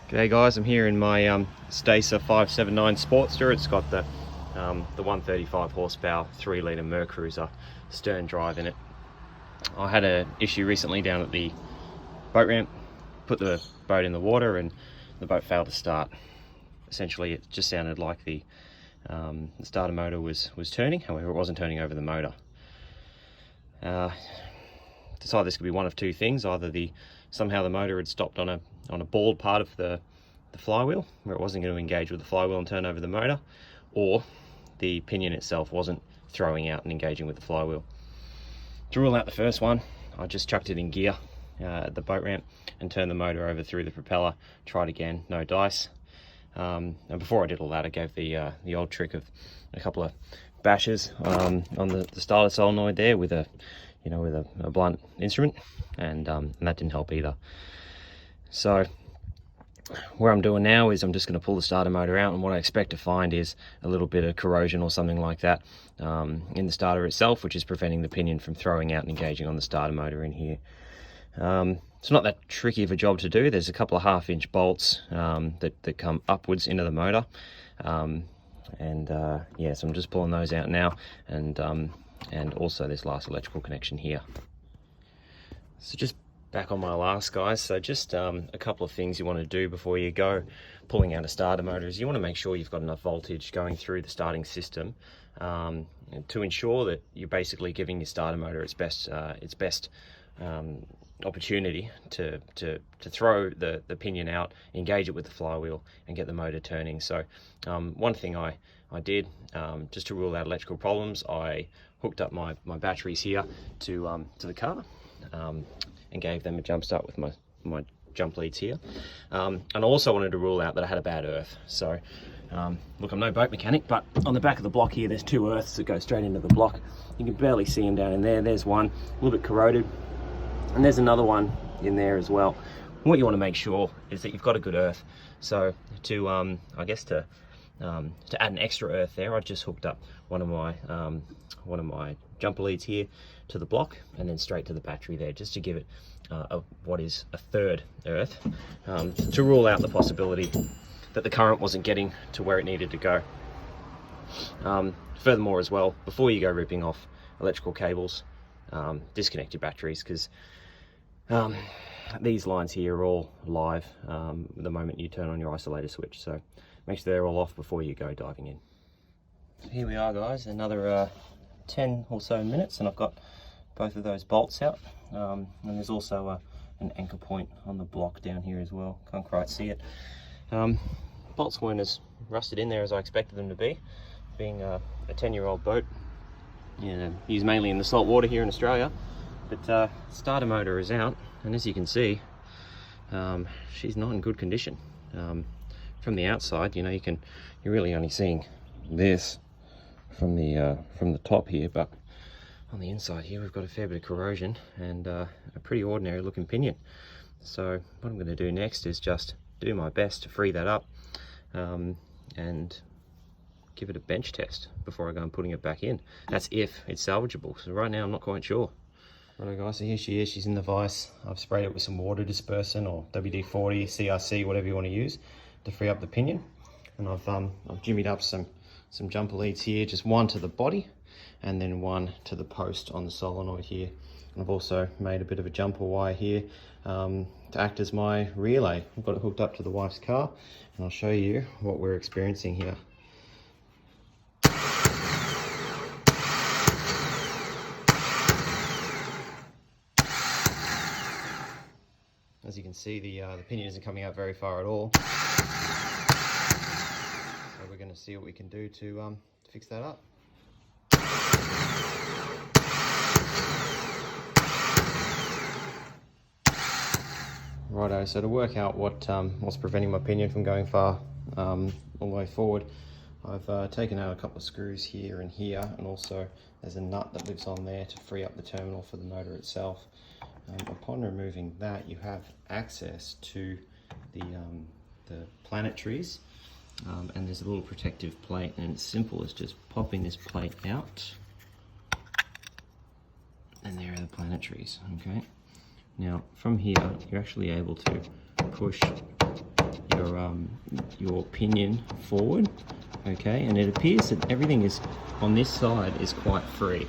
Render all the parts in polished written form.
G'day guys, I'm here in my Stacer 579 Sportster. It's got the 135 horsepower 3 litre Mercruiser stern drive in it. I had an issue recently down at the boat ramp, put the boat in the water and the boat failed to start. Essentially it just sounded like the starter motor was turning, however it wasn't turning over the motor. Decided this could be one of two things: either somehow the motor had stopped on a bald part of the flywheel where it wasn't going to engage with the flywheel and turn over the motor, or the pinion itself wasn't throwing out and engaging with the flywheel. To rule out the first one, I just chucked it in gear at the boat ramp and turned the motor over through the propeller. Tried again, no dice. And before I did all that, I gave the old trick of a couple of bashes on the starter solenoid there with a blunt instrument, and that didn't help either. So what I'm doing now is I'm just going to pull the starter motor out, and what I expect to find is a little bit of corrosion or something like that in the starter itself, which is preventing the pinion from throwing out and engaging on the starter motor in here. It's not that tricky of a job to do. There's a couple of 1/2-inch bolts that come upwards into the motor, yeah, so I'm just pulling those out now, and also this last electrical connection here. So just back on my last, guys. So just a couple of things you want to do before you go pulling out a starter motor is you want to make sure you've got enough voltage going through the starting system to ensure that you're basically giving your starter motor its best opportunity to throw the pinion out, engage it with the flywheel and get the motor turning. So one thing I did, just to rule out electrical problems, I hooked up my batteries here to the car and gave them a jump start with my jump leads here. And I also wanted to rule out that I had a bad earth. So look, I'm no boat mechanic, but on the back of the block here there's two earths that go straight into the block. You can barely see them down in there. There's one a little bit corroded, and there's another one in there as well. What you want to make sure is that you've got a good earth. So to add an extra earth there, I just hooked up one of my jumper leads here to the block and then straight to the battery there, just to give it what is a third earth, to rule out the possibility that the current wasn't getting to where it needed to go. Furthermore as well, before you go ripping off electrical cables, disconnect your batteries, because these lines here are all live the moment you turn on your isolator switch, so make sure they're all off before you go diving in. Here we are, guys, another 10 or so minutes, and I've got both of those bolts out, and there's also an anchor point on the block down here as well. Can't quite see it. Bolts weren't as rusted in there as I expected them to be, being a 10-year-old boat, used mainly in the salt water here in Australia. But starter motor is out, and as you can see, she's not in good condition. From the outside, you're really only seeing this from the top here, but on the inside here we've got a fair bit of corrosion and a pretty ordinary looking pinion. So what I'm going to do next is just do my best to free that up and give it a bench test before I go and putting it back in. That's if it's salvageable. So right now I'm not quite sure. Right, guys, so here she is. She's in the vise. I've sprayed it with some water dispersant or WD-40, CRC, whatever you want to use, to free up the pinion. And I've jimmied up some jumper leads here, just one to the body and then one to the post on the solenoid here. And I've also made a bit of a jumper wire here to act as my relay. I've got it hooked up to the wife's car, and I'll show you what we're experiencing here. As you can see, the pinion isn't coming out very far at all. So we're going to see what we can do to fix that up. Righto, so to work out what's preventing my pinion from going far all the way forward, I've taken out a couple of screws here and here, and also there's a nut that lives on there to free up the terminal for the motor itself. Upon removing that, you have access to the planetaries, and there's a little protective plate, and it's simple as just popping this plate out, and there are the planetaries. Okay, now from here you're actually able to push your pinion forward. Okay, and it appears that everything is on this side is quite free.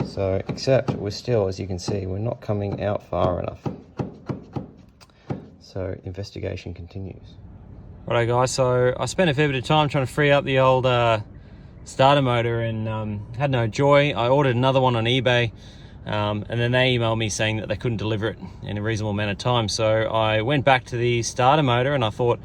So, except we're still, as you can see, we're not coming out far enough. So, investigation continues. Righto guys, so I spent a fair bit of time trying to free up the old starter motor and had no joy. I ordered another one on eBay and then they emailed me saying that they couldn't deliver it in a reasonable amount of time. So I went back to the starter motor and I thought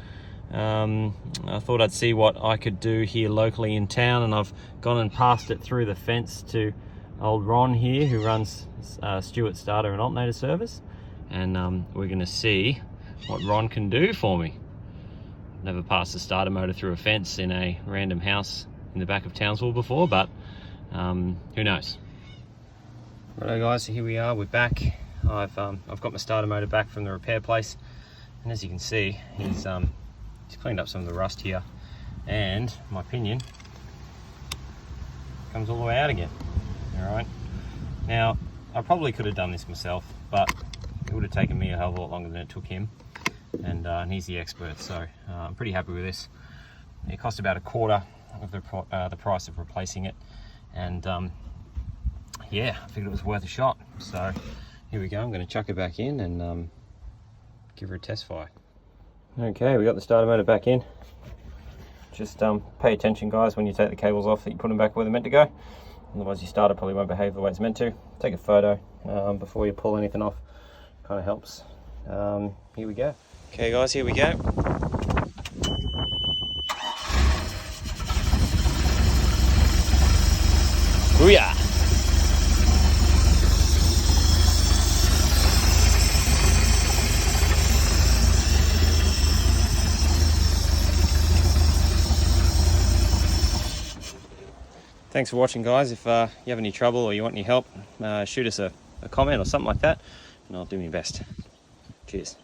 I'd see what I could do here locally in town, and I've gone and passed it through the fence to old Ron here, who runs Stewart Starter and Alternator Service, and we're going to see what Ron can do for me. Never passed a starter motor through a fence in a random house in the back of Townsville before, but who knows. Righto guys, so here we are, we're back. I've got my starter motor back from the repair place, and as you can see, he's cleaned up some of the rust here, and my pinion comes all the way out again. Alright, now I probably could have done this myself, but it would have taken me a hell of a lot longer than it took him, and he's the expert, so I'm pretty happy with this. It cost about a quarter of the price of replacing it, and yeah, I figured it was worth a shot. So here we go, I'm going to chuck it back in and give her a test fire. Okay, we got the starter motor back in. Just pay attention guys when you take the cables off that you put them back where they're meant to go. Otherwise your starter probably won't behave the way it's meant to. Take a photo before you pull anything off. Kind of helps. Here we go. Okay guys, here we go. Booyah! Thanks for watching guys. If you have any trouble or you want any help, shoot us a comment or something like that, and I'll do my best. Cheers.